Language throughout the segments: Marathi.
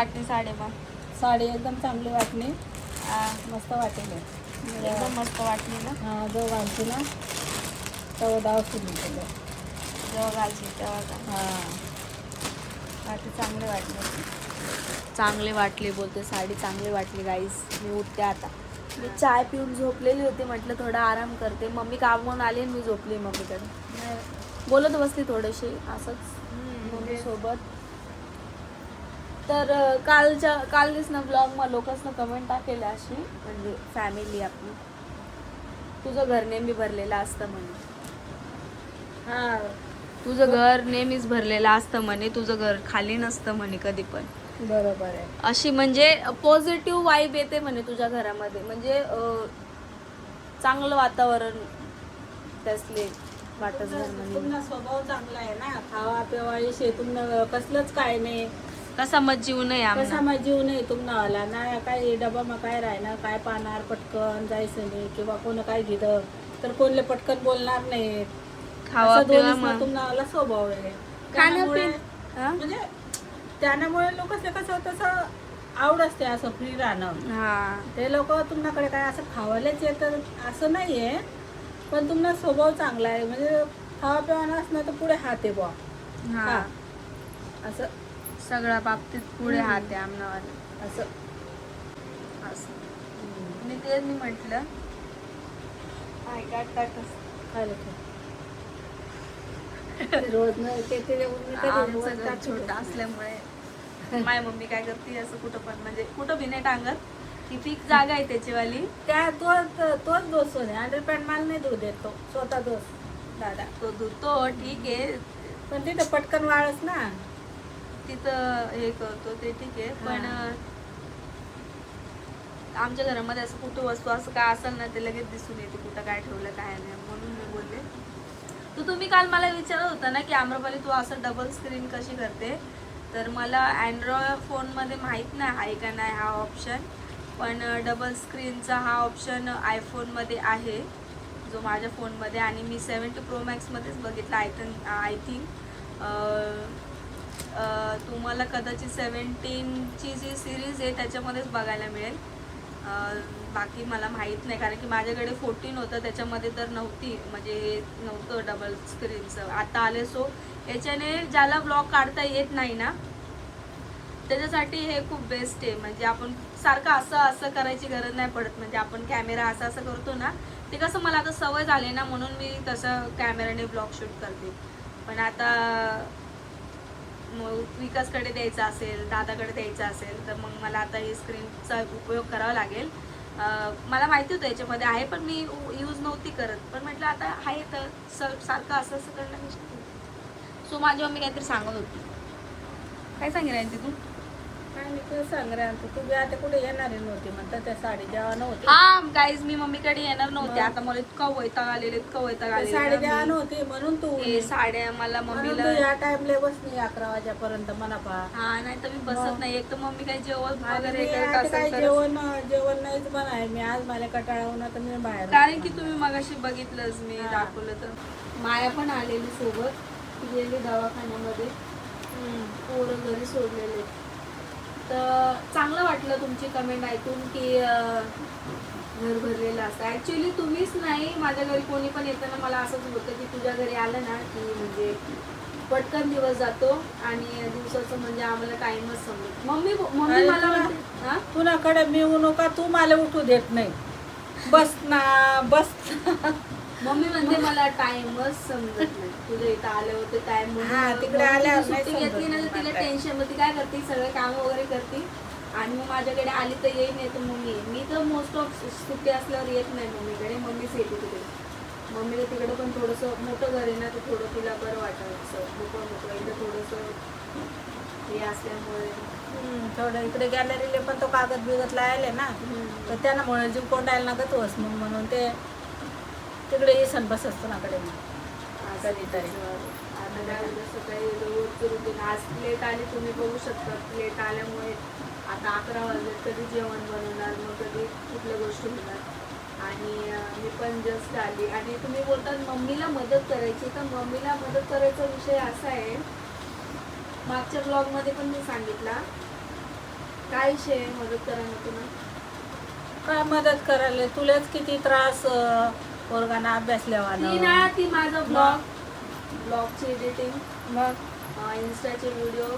वाटली साडी मग? साडी एकदम चांगली वाटली, मस्त वाटेल. एकदम मस्त वाटली ना. हां, जो घालते ना तेव्हा दाव सुरू केलं. जेव्हा घालची तेव्हा का? हां, बाकी चांगली वाटली. चांगली वाटली बोलते, साडी चांगली वाटली गाईस. मी उठते आता. मी चाय पिऊन झोपलेली होती, म्हटलं थोडा आराम करते. मम्मी कामावरून आली आणि मी झोपली मम्मीकडे. बोलत बसली थोडीशी असंच मम्मी सोबत. तर कालच ना ब्लॉगमध्ये लोकांना कमेंट टाकेल अशी, म्हणजे फॅमिली आपली, तुझं घर नेहमी भरलेलं असतं म्हणे. हां, तुझं घर नेहमीच भरलेलं असतं म्हणे, तुझं घर खाली नसतं म्हणे कधी पण. बरोबर आहे. अशी म्हणजे पॉझिटिव्ह वाईब येते म्हणे तुझ्या घरामध्ये, म्हणजे चांगलं वातावरण त्यासले वाटत म्हणे. तुमचा स्वभाव चांगला आहे ना, खावा पिवा तुमनं कसलंच काय नाही. कसा मत जीव नाही कसा आमना. मग जीव नाही तुम्हाला आला ना, काय डबा मग काय राहणार, काय पाहणार, पटकन जायचं नाही किंवा कोण काय घेतं तर कोणले पटकन बोलणार नाही. खावा असं पिवा दोन्हीच मग तुम्हाला स्वभाव आहे. खाणं त्यामुळे पिणं. म्हणजे त्यामुळे लोक कसं तसं आवड असते असं फ्री राहणं. हा, ते लोक तुमच्याकडे काय असं खावायलाच येतं असं नाहीये, पण तुमचा स्वभाव चांगला आहे. म्हणजे खावा पिवा नसणार तर पुढे हात आहे बुवा. हा, असं सगळ्या बाबतीत पुढे हात आहे आमनावाले. असं असं मी तेच मी म्हटलं खायला रोज नाही ते आमचं घर छोटं असल्यामुळे माय मम्मी काय करते असं कुठं पण, म्हणजे कुठं बी नाही टांगत. ती फिक्स जागा आहे त्याचीवाली. त्या तोच दोस्त होते. अंडरपॅन्ट माल नाही धुऊ देत तो, स्वतः दोस्त दादा. तो धुतो ठीक आहे, पण तिथं पटकन वाळच ना, तिथं हे करतो ते ठीक आहे. पण आमच्या घरामध्ये असं कुठं वस्तू असं काय असेल ना ते लगेच दिसून येते कुठं काय ठेवलं काय नाही. म्हणून मी बोलले. तर तुम्ही काल मला विचारत होता ना की आम्रपाली तू असं डबल स्क्रीन कशी करते, तर मला अँड्रॉइड फोनमध्ये माहीत नाही आहे का नाही हा ऑप्शन, पण डबल स्क्रीनचा हा ऑप्शन आयफोनमध्ये आहे जो माझ्या फोनमध्ये, आणि मी 70 Pro Maxमध्येच बघितला. आय थिंक तुम्हाला कदाचित 17ची जी सिरीज आहे त्याच्यामध्येच बघायला मिळेल. बाकी मला माहीत नाही, कारण की माझ्याकडे 14 होतं त्याच्यामध्ये तर नव्हती, म्हणजे नव्हतं डबल स्क्रीनचं. आता आले. सो याच्याने ज्याला ब्लॉग काढता येत नाही ना त्याच्यासाठी हे खूप बेस्ट आहे. म्हणजे आपण सारखं असं करायची गरज नाही पडत. म्हणजे आपण कॅमेरा असं करतो ना, ते कसं मला आता सवय झाली ना, म्हणून मी तसं कॅमेराने ब्लॉग शूट करते. पण आता विकासकडे द्यायचा असेल, दादाकडे द्यायचा असेल, तर मग मला आता ही स्क्रीनचा उपयोग करावा लागेल. मला माहिती होतं याच्यामध्ये आहे, पण मी यूज नव्हती करत. पण म्हटलं आता आहे तर सारखं असं करणं मी शिकते. सो माझी मम्मी काहीतरी सांगत होती. काय सांगेल तू? काय मी तुला सांग रे, तुम्ही आता कुठे येणारे नव्हते म्हणतात त्या साडी द्यावा नव्हती. हा गाईज, मी मम्मीकडे येणार नव्हते. आता मला इतकं वैताग आलेलं साडी द्यावा नव्हती म्हणून तू हे साड्या मला मम्मीला या टाइमला बसली 11 वाजेपर्यंत म्हणा पहा. हा, नाही तर मी बसत नाही. एक तर मम्मी काही जेवण वगैरे काय जेवण नाहीच बनाय. मी आज मला कटाळावून आता मी बाहेर, कारण की तुम्ही मगाशी बघितलंच, मी दाखवलं तर माया पण आलेली सोबत. ती गेली दवाखान्यामध्ये, पोरं घरी सोडलेले. तर चांगलं वाटलं तुमची कमेंट ऐकून की घर भरलेलं असतं. ॲक्च्युली तुम्हीच नाही, माझ्या घरी कोणी पण येताना मला असंच होतं की तुझ्या घरी आलं ना की म्हणजे पटकन दिवस जातो आणि दिवसाचं म्हणजे आम्हाला टाइमच समजत. मम्मी मला म्हणते तुझ्याकडे मी येऊ नका, तू मला उठू देत नाही. बस ना बस. मम्मी म्हणते मला टाइमच समजत नाही. तुझ्या इथं आले होते टाइम तिकडे आल्यावर सुट्टी घेतली ना तर तिला टेन्शन. मग ती काय करते, सगळे कामं वगैरे करते आणि मग माझ्याकडे आली तर येईन, नाही तर मग येईन. मी तर मोस्ट ऑफ सुट्टी असल्यावर येत नाही मम्मीकडे. मम्मीच येते तिकडे. मम्मीला तिकडे पण थोडंसं मोठं घर आहे ना, तर थोडं तिला बरं वाटतं असं मोकळं. इथं थोडंसं हे असल्यामुळे थोडं इकडे गॅलरीले पण तो कागद बिगत लायले ना, तर त्यामुळे जीव कोंडायला नका तोच मग, म्हणून ते तिकडे येसन बस असतो ना कडे कधीतरी. आता काय होतं, सकाळी रोजचं रुटीन. आज लेट आली, तुम्ही बघू शकता. लेट आल्यामुळे आता 11 वाजले. कधी जेवण बनवणार, मग कधी कुठल्या गोष्टी होणार. आणि मी पण जस्ट आली. आणि तुम्ही बोलतात मम्मीला मदत करायची, तर मम्मीला मदत करायचा विषय असा आहे, मागच्या ब्लॉगमध्ये पण मी सांगितला काय विषय मदत करा ना तुला. काय मदत करायला तुलाच किती त्रास पोरगांना अभ्यास ती लिहावानं. ना ती माझा ब्लॉगची एडिटिंग, मग इन्स्टाचे व्हिडिओ,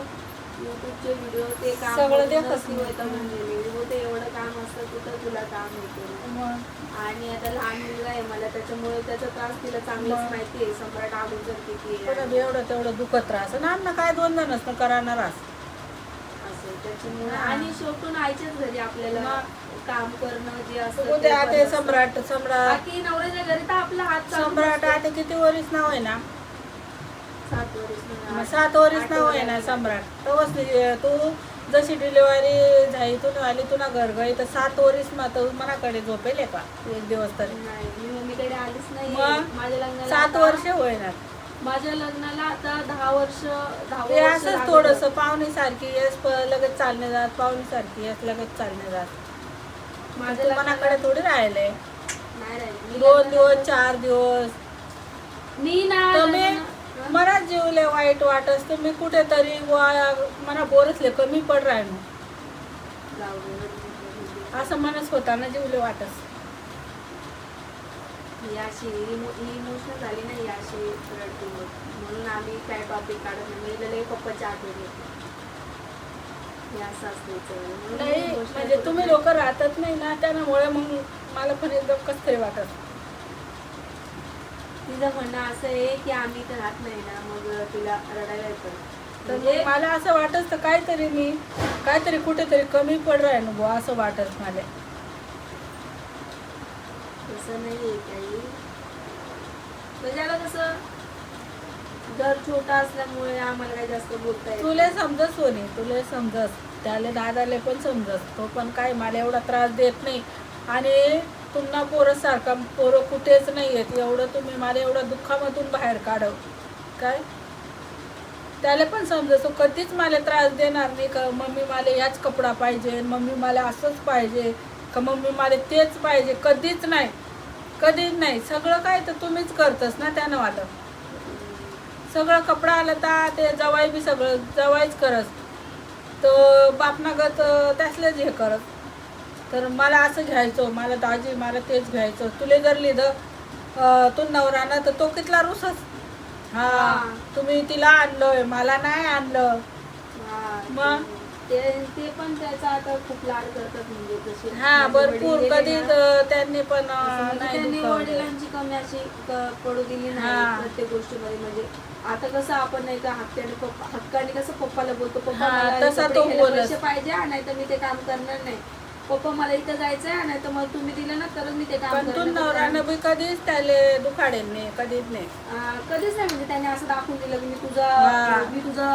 यूट्यूबचे व्हिडिओ, ते काम सगळं बघूनच देखत ती नाही. वैतागून गेली. हो, ते एवढं काम असतं कुठं तुला काम येते. मग आणि आता लहान मुलगा आहे मला, त्याच्यामुळे त्याचा त्रास तिला चांगलंच मग. माहिती आहे. सम्राट अगोदर किती आहे कुठं बी एवढं तेवढं दुखत राहस ना आमना काय 2 जणच न करणार असं त्याच्यामुळे. हा. आणि शेवटून आईच्याच घरी आपल्याला काम करणं जे असतं ते उद्या बरं आता असतं. सम्राट बाकी नवऱ्याच्या घरी तर आपला हात चालूच सम्राट असतो. आता किती वरीस नाव आहे ना 7 वर्ष मग नाही, 7 वरीस 8 नाव आहे ना वर्ष. सम्राट. तवच तू जशी डिलिव्हरी झाली तू आली तुला घर गई तर 7 वरीस मग तर मनाकडे झोपेल का एक दिवस तरी. नाही, मी मम्मीकडे आलीच नाही. मग माझ्या लग्नाला 7 आता- वर्ष होईनात. माझ्या लग्नाला आता 10 वर्ष ते असंच थोडस पाहुणी सारखी येस लगेच चालणे जात, पाहुणी सारखी येस लगेच चालणे जात. माझ्या तू लग्नाला मनाकडे थोडी राहिले नाही राहिली. 2 दिवस 4 दिवस मी ना तर मी लग्न- मला जीवले वाईट वाटस तर मी कुठेतरी मला बोरसले कमी पड राहिलो जाऊ दे. असं मनस होता ना जीवले वाटस. ही अशी इमोशनल झाली नाही, अशी रडते मग. म्हणून आम्ही काय टॉपिक काढत नाही. मी लई पप्पाच्या आठवण येते. हे असं असतं हिचं. म्हणून नाही मी emotional म्हणजे होत तुम्ही नाही. लोक राहतच नाही ना त्यामुळे मग मला पण एकदम कसं तरी वाटत. तिचं म्हणणं असं आहे की आम्ही तर राहत नाही ना, मग तिला रडायला येतं. तर म्हणजे मग मला असं वाटत तर काहीतरी कुठेतरी कमी पड राहिलो बुवा असं वाटत मला. तसं नाही आहे काही. त्याच्याला कसं घर छोटा असल्यामुळे आम्हाला काही जास्त बोलता येत तुला समजत सोनी तुला समजत त्याला दादाले पण समजत तो पण काय मला एवढा त्रास देत नाही. आणि तुम्हाला पोरं सारखा पोरं कुठेच नाही येत एवढं तुम्ही मला एवढं दुःखामधून बाहेर काढव काय त्याला पण समजत. तो कधीच मला त्रास देणार नाही का मम्मी मला याच कपडा पाहिजे, मम्मी मला असंच पाहिजे, का मम्मी मला तेच पाहिजे. कधीच नाही, कधीच नाही. सगळं काय तर तुम्हीच करतस ना त्यानं वाटत. सगळं कपडा आलं तर ते जवाई बी सगळं जवाईच करत तर बापनागत त्यासलेच हे करत. तर मला असं घ्यायचं, मला दाजी मला तेच घ्यायचं. तुले जर लिहिलं तू नवराना तर तो कितला रुसस. हा तुम्ही तिला आणलंय मला नाही आणलं. हा, मग? ते पण त्याचा आता खूप लाड करतात. म्हणजे जसे हा माझे भरपूर वडील गेले कधीच ना, त्यांनी पण म्हणजे नाही त्यांनी दुखावलं. वडिलांची कमी अशी पडू दिली हा. नाही प्रत्येक गोष्टीमध्ये. म्हणजे आता कसं आपण नाही का हक्काने कसं पप्पाला बोलतो, पप्पा हा, मला तसा कपडे तो घ्यायला बोलत. पैसे पाहिजे, नाही तर मी ते काम करणार नाही. पप्पा मला इथं जायचंय, नाही तर मग तुम्ही दिलं ना तरच मी ते काम पण तू करणार. नवऱ्यानं बी कधीच त्याले दुखाडेल नाही कधीच नाही. कधीच नाही. म्हणजे त्याने असं दाखवून दिलं की हा. मी तुझा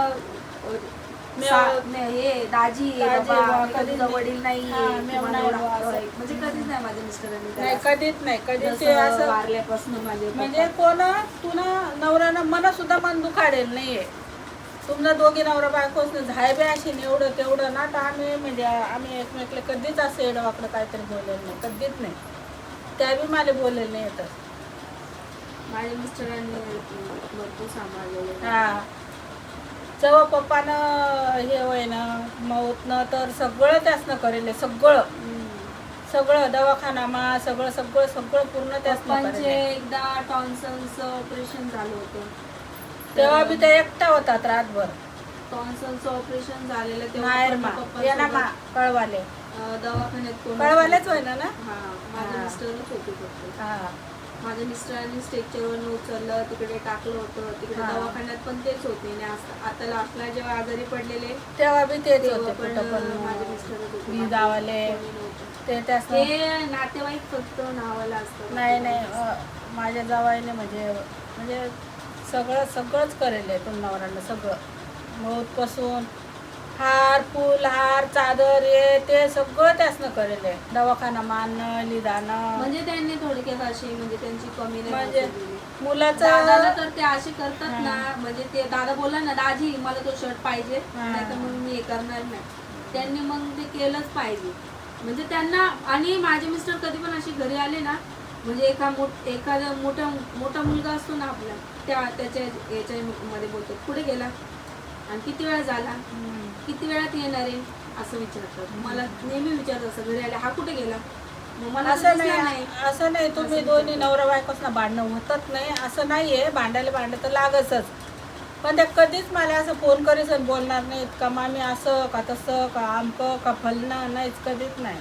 मी- हे दाजी आहे दाजी बाबा, आहे, मी कधीच तुझा नाही. वडील नाही हा, मी तुम्हाला नाही एवढा बुवा हक्क असं. आहे. म्हणजे कधीच नाही माझ्या मिस्टरांनी नाही कधीच नाही कधीच ते जसं असं वारल्यापासून माझे म्हणजे कोण तुला नवऱ्यानं मन सुद्धा मन दुखाडेल नाहीये. तुमचा दोघी नवरा बायकोच झाय बी अशी एवढं तेवढं ना तर आम्ही एकमेकले कधीच असं एडवाकडं काहीतरी बोलेल नाही कधीच नाही. त्या बी मला बोलेल नाही येतं. माझ्या मिस्टरांनी भरपूर सांभाळलेलं. हा जेव्हा पप्पानं हे होय ना मौतनं तर सगळं त्यासनं करेल सगळं सगळं दवाखाना सगळं सगळं सगळं पूर्ण त्यासनं पप्पांचे करेल. एकदा टॉन्सन्सचं ऑपरेशन झालं होतं. तेव्हा बी ते एकटा होतात रातभर टॉन्सन्सचं ऑपरेशन झालेलं माहेर तेव्हा मा ये ना मा कळवाले दवाखान्यात कोण कळवालेच होय ना हा माझे हा. मिस्टरच होते फक्त. हा माझ्या मिस्टरांनी स्ट्रेचरवरून उचललं, तिकडे टाकलं होतं. तिकडे हा. दवाखान्यात पण तेच होते. आणि आता लास्टला जेव्हा आजारी पडलेले तेव्हा बी तेच तेव्हा होते पण कुठं माझे पण मिस्टरच होते. मी जावाले कोणी नव्हतं. ते त्यासनं ते नातेवाईक फक्त नावाला असतं. नाही माझ्या जावाईने म्हणजे सगळंच करेल आहे तुम नवऱ्यानं सगळं मौतपासून हार फुल हार चादर हे ते सगळं त्यासनं करेल आहे. दवाखाना मानणं लिदाणं म्हणजे त्यांनी थोडक्यात अशी म्हणजे त्यांची कमी नाही म्हणजे बसू दिली. मुलाचं दादाला तर ते असे करतात हा. ना, म्हणजे ते दादा बोलला ना दाजी मला तो शर्ट पाहिजे, हा. नाही तर मग मी हे करणार नाही. त्यांनी मग ते केलंच पाहिजे. म्हणजे त्यांना. आणि माझे मिस्टर कधी पण अशी घरी आले ना, म्हणजे एखादा मोठा मुलगा असतो ना आपला त्याच्या याच्यामध्ये बोलतो कुठे गेला आणि किती वेळा झाला, किती वेळात येणार आहे, असं विचारतात. मला नेहमी विचारत असं घरी आले हा कुठे गेला, मग मला तर असं दिसला नाही, असं नाही तुम्ही दोन्ही नवरा बायकोसना भांडणं होतच नाही असं नाहीये. भांडण तर लागतच, पण ते कधीच मला असं फोन करीस आणि बोलणार नाहीत का मामी असं का तसं का आमकं का फलणं, नाहीच, कधीच नाही.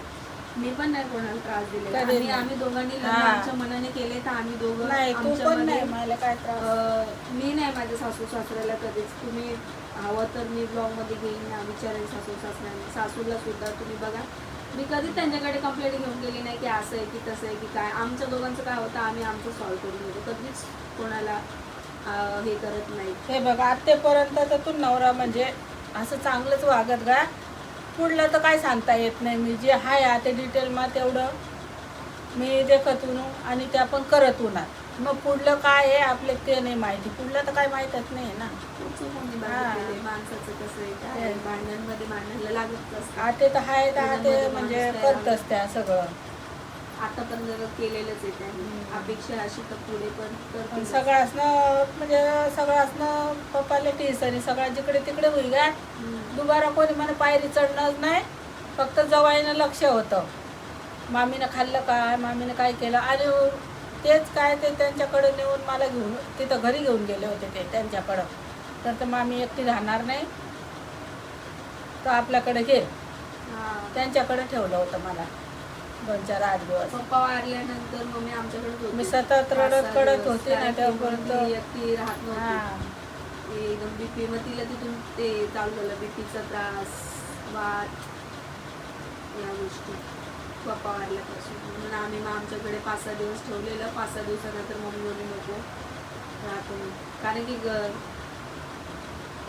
मी पण नाही कोणाला त्रास दिलेला. कधीच आणि नाही. आम्ही दोघांनी लग्न हा. आमच्या मनाने केले तर आम्ही दोघं नाही तू पण आमच्यामध्ये नाही मला काय त्रास. मी नाही माझ्या सासू सासऱ्याला कधीच, तुम्ही हवं तर मी ब्लॉगमध्ये घेईन ना विचारेन सासू सासऱ्यांना, सासूला सुद्धा तुम्ही बघा, मी कधीच त्यांच्याकडे कंप्लेंट घेऊन गेली नाही की असं आहे की तसं आहे की काय. आमच्या दोघांचं काय होतं आम्ही आमचं सॉल्व्ह करून घेतो, कधीच कोणाला हे करत नाही. हे बघ आत्तेपर्यंत तर तू नवरा म्हणजे असं चांगलंच वागत का, पुढलं तर काय सांगता येत नाही. मी जे आहे आता डिटेलમાં तेवढं मी देखत होऊन आणि ते आपण करत होणार. मग पुढलं काय आहे आपले ते नाही माहिती, पुढलं तर काय माहीतच नाही ना. पुढचं कोणी हा. बघितलेलं माणसाचं कसं आहे काय आहे, भांडणांमध्ये भांडायला लागत असतं. आते तर आहे तर ते म्हणजे करतच त्या सगळं. आतापर्यंत केलेलंच आहे त्यांनी, अपेक्षा अशी तर पुढे पण पण करतील. सगळ्यासनं म्हणजे सगळ्यासनं पप्पाला टीस आणि सगळ्या जिकडे तिकडे होई गा. दुबारा कोणी मला पायरी चढणंच नाही, फक्त जवाईनं लक्ष होतं मामीनं खाल्लं काय, मामीनं काय केलं. आणि तेच काय ते त्यांच्याकडे नेऊन मला घेऊन तिथं घरी घेऊन गेले होते ते त्यांच्याकडं. तर मामी एकटी राहणार नाही तर आपल्याकडे घे, त्यांच्याकडे ठेवलं होतं मला 2-4-8 दिवस. पप्पा वारल्यानंतर मम्मी आमच्याकडेच होती. मी सतत रडत कडत होते ना कारण की त्यापर्यंत. ती एकटी राहत हा. नव्हती. एकदम बीपी, मग तिला तिथून ते चालू झालं बीपीचा त्रास, वात, या गोष्टी पप्पा वारल्यापासून. म्हणून आम्ही मग आमच्याकडे 5-6 दिवस ठेवलेलं. 5-6 दिवसानंतर मम्मी बोलली नको राहतो, कारण की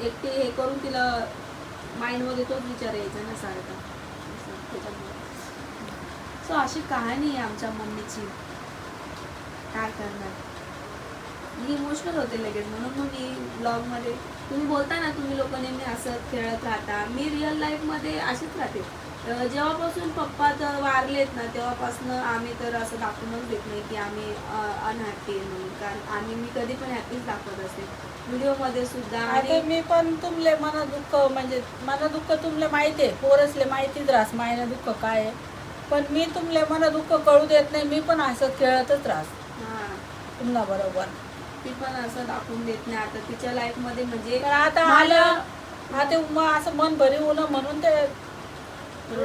एकटी हे करून तिला माइंडमध्ये तोच विचार यायचा ना सारखा. त्याच्यामुळे सो अशी कहाणी आहे आमच्या मम्मीची. काय करणार, मी इमोशनल होते लगेच, म्हणून मग मी ब्लॉगमध्ये तुम्ही बोलता ना तुम्ही लोक नेहमी हसत खेळत राहता, मी रिअल लाईफमध्ये अशीच राहते. जेव्हापासून पप्पा तर वारलेत ना तेव्हापासून आम्ही तर असं दाखवूनच देत नाही की आम्ही अनहॅपी आहे म्हणून, कारण मी कधी पण हॅपीच दाखवत असते व्हिडिओमध्ये सुद्धा. आता मी पण तुमले मन दुःख म्हणजे मन दुःख तुमले माहिती आहे, पोरसले माहितीच राहस मायनं दुःख काय आहे, पण मी तुमले मन दुःख कळू देत नाही. मी पण असं खेळतच राहस तुम्हाला बरोबर. ती पण असं दाखवून देत नाही आता तिच्या लाईफमध्ये. म्हणजे तर आता आलं आता मग असं मन भरी होणं म्हणून ते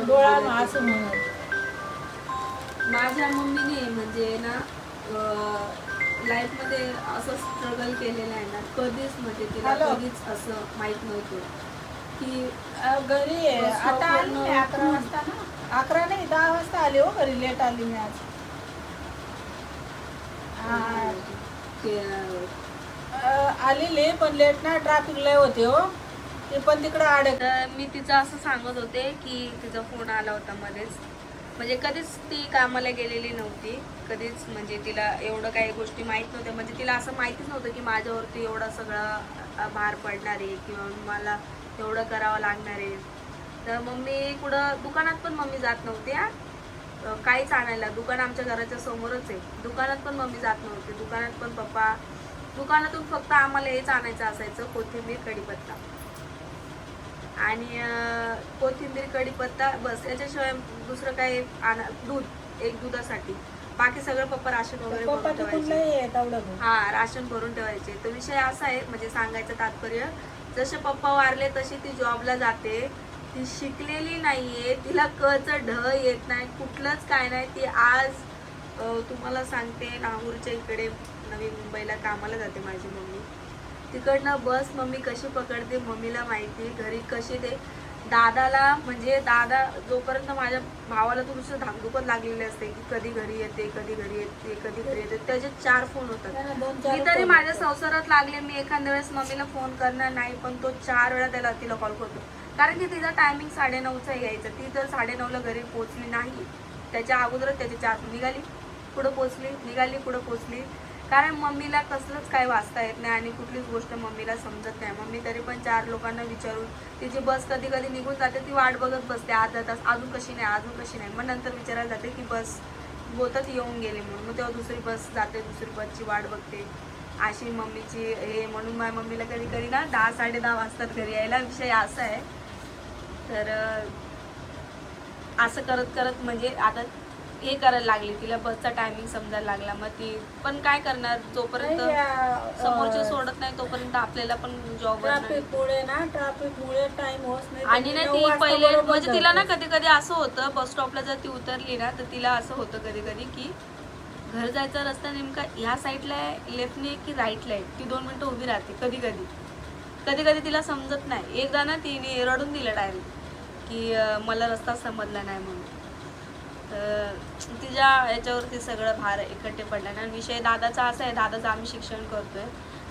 डोळा असं म्हणून. माझ्या मम्मीने म्हणजे ना लाईफमध्ये असं स्ट्रगल केलेलं आहे ना, कधीच म्हणजे तिला कधीच असं माहीत नव्हतं की घरी आहे. आता आली मी 11 वाजता ना, 11 नाही 10 वाजता आली हो घरी. लेट आली मी आज. आलेले पण लेट ना, ट्रॅफिक लय होते हो ते पण तिकडं आडे. तर मी तिचं असं सांगत होते की तिचा फोन आला होता मध्येच, म्हणजे कधीच ती कामाला गेलेली नव्हती कधीच, म्हणजे तिला एवढं काही गोष्टी माहीत नव्हत्या. म्हणजे तिला असं माहितीच नव्हतं की माझ्यावरती एवढा सगळा भार पडणार आहे किंवा मला एवढं करावं लागणार आहे. तर मम्मी कुठं दुकानात पण मम्मी जात नव्हती काहीच आणायला. दुकान आमच्या घराच्या समोरच आहे, दुकानात पण मम्मी जात नव्हती. दुकानात पण पप्पा, दुकानातून फक्त आम्हाला हेच आणायचं असायचं, कोथिंबीर कढीपत्ता आणि कोथिंबीर कढीपत्ता बस. याच्याशिवाय दुसरं काही दूध, एक दुधासाठी, बाकी सगळं पप्पा राशन वगैरे भरून ठेवायचे. हा, राशन भरून ठेवायचे. तो विषय असा आहे, म्हणजे सांगायचं तात्पर्य, जसे पप्पा वारले तशी ती जॉबला जाते, ती शिकलेली नाहीये, तिला कचं ढ येत नाही, कुठलंच काय नाही. ती आज तुम्हाला सांगते नागूरच्या इकडे नवी मुंबईला कामाला जाते माझी मम्मी. तिकडनं बस मम्मी कशी पकडते मम्मीला माहिती, घरी कशी ते दादाला, म्हणजे दादा जोपर्यंत माझ्या भावाला तुमचं धाकधुकत लागलेले असते की कधी घरी येते, कधी घरी येते, कधी घरी येते, त्याचे 4 फोन होतात. मी तरी माझ्या संसारात लागले, मी एखाद्या वेळेस मम्मीला फोन करणार नाही, पण तो 4 वेळा त्याला तिला कॉल करतो, कारण की तिचा टायमिंग 9:30चा यायचा. ती जर 9:30ला घरी पोहोचली नाही त्याच्या अगोदरच त्याचे 4 निघाली पुढं पोचली, निघाली पुढं पोचली. कारण मम्मीला कसलंच काय वाचता येत नाही आणि कुठलीच गोष्ट मम्मीला समजत नाही. मम्मी तरी पण 4 लोकांना विचारून तिची बस कधी कधी निघून जाते, ती वाट बघत बसते अर्धा तास, अजून कशी नाही, अजून कशी नाही. मग नंतर विचारायला जाते की बस बोलतात येऊन गेले म्हणून, मग तेव्हा दुसरी बस जाते, दुसरी बसची वाट बघते. अशी मम्मीची हे, म्हणून माझ्या मम्मीला कधी कधी ना 10-10:30 वाजतात घरी यायला. विषय असा आहे. तर असं करत करत म्हणजे आता हे करायला लागली, तिला बसचा टायमिंग समजायला लागला. मग ती पण काय करणार, जोपर्यंत समोरचे सोडत नाही तोपर्यंत आपल्याला पण जॉबवर ट्रॅफिकमुळे टाइम होत नाही. आणि ना ती पहिले म्हणजे तिला ना कधी कधी असं होतं, बस स्टॉपला जर ती उतरली ना तर तिला असं होतं कधी कधी की घर जायचा रस्ता नेमका ह्या साईडला आहे, लेफ्टने की राईटला आहे. ती 2 मिनिटं उभी राहते कधी कधी तिला समजत नाही. एकदा ना तिने रडून दिलं डायरेक्ट की मला रस्ता समजला नाही म्हणून. तर तिच्या याच्यावरती सगळं भार एकटे पडला ना. विषय दादाचा असा आहे, दादाचं आम्ही शिक्षण करतोय.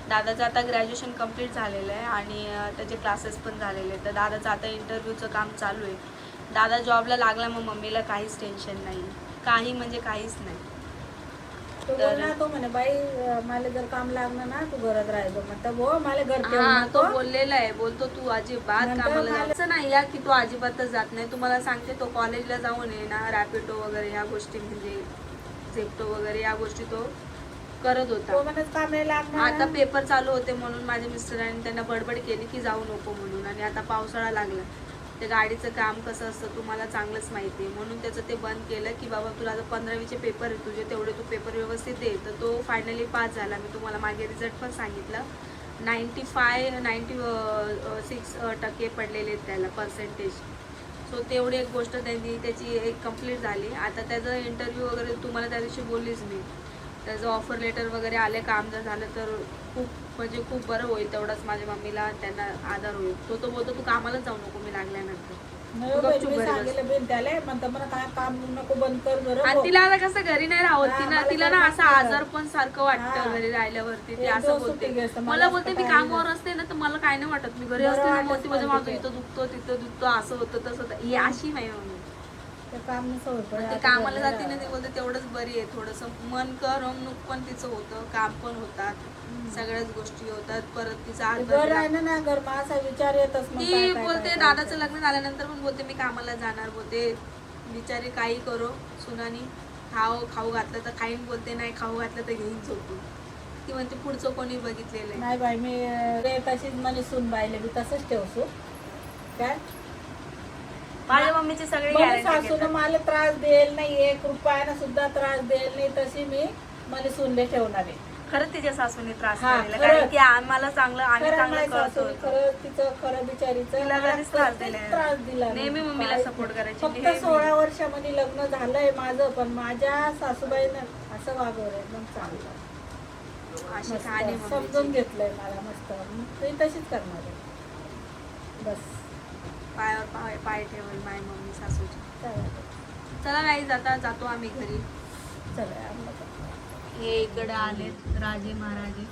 दादाचं आता ग्रॅज्युएशन कंप्लीट झालेलं आहे आणि त्याचे क्लासेस पण झालेले आहेत. तर दादाचं आता इंटरव्ह्यूचं काम चालू आहे. दादा जॉबला लागला मग मम्मीला काहीच टेन्शन नाही, काही म्हणजे काहीच नाही. तो म्हणे बाई मला जर काम लागलं ना तू घरात राहायचं म्हणतं भो मला घर तो बोललेला आहे, बोलतो तू अजिबात कामाला जायचं नाही या की तू अजिबातच जात नाही. तुम्हाला सांगते तो कॉलेजला जाऊन ये ना रॅपिडो वगैरे ह्या गोष्टी म्हणजे झेप्टो वगैरे या गोष्टी तो करत होता. आता पेपर चालू होते म्हणून माझ्या मिस्टरांनी त्यांना बडबड केली की जाऊ नको म्हणून. आणि आता पावसाळा लागला, ते गाडीचं काम कसं असतं तुम्हाला चांगलंच माहिती आहे. म्हणून त्याचं ते बंद केलं की बाबा तुला आता 15वीचे पेपर आहे तुझे, तेवढे तू पेपर व्यवस्थित दे. तर तो फायनली पास झाला. मी तुम्हाला मागे रिझल्ट पण सांगितलं. 96% पडलेले आहेत त्याला पर्सेंटेज. सो तेवढी एक गोष्ट त्याची एक कंप्लीट झाली. आता त्याचं इंटरव्ह्यू वगैरे तुम्हाला त्या दिवशी बोललीच मी. त्याचं ऑफर लेटर वगैरे आले, काम जर झालं तर खूप म्हणजे खूप बरं होईल. तेवढंच माझ्या मम्मीला त्यांना आधार होईल. तो बोलतो तू कामालाच जाऊ नको मी लागल्यानंतर. तिला आता कसं घरी नाही राहत, तिला ना असं आजार पण सारखं वाटतं घरी राहिल्यावरती. ती असं बोलते, मला बोलते मी कामावर असते ना तर मला काय नाही वाटत, मी घरी असते ना मोठी म्हणजे माझं इथं दुखतो तिथं दुखतो असं होतं तसं होतं. ही अशी नाही मम्मी. ते कामाला जाते ना ते बोलते तेवढंच बरी आहे. थोडंसं मन करमणूक पण तिचं होतं, काम पण होतात, सगळ्याच गोष्टी होतात. परत तिचा ती बोलते दादाचं लग्न झाल्यानंतर पण बोलते मी कामाला जाणार. बोलते बिचारी काही करो सुनानी, खाऊ घातलं तर खाईन, बोलते नाही खाऊ घातलं तर घेऊन झोपून. ती म्हणते पुढचं कोणी बघितलेलं नाही बाई मी तशीच मला सून बाईले मी तसंच ठेवतो. काय माझ्या मम्मीची सगळी सासून मला त्रास देईल नाही, 1 रुपयानं सुद्धा त्रास देईल नाही, तशी मी मला सूनले ठेवणार आहे. खरंच तिच्या सासूने त्रास दिला, कारण की आम्हाला चांगलं आम्ही चांगलं कळतो. खरं बिचारीचं तिला कधीच त्रास दिला नेहमी मम्मीला सपोर्ट करायची. फक्त 16 वर्षामध्ये लग्न झालंय माझं, पण माझ्या सासूबाईनं असं वागवलंय एकदम चांगलं, समजून घेतलंय मला मस्त. मी तशीच करणार आहे बस. पायावर पाय ठेवल माय मम्मी सासूची. चला गाईज आता जातो आम्ही घरी. चला हे इकडे आलेत राजे महाराजे.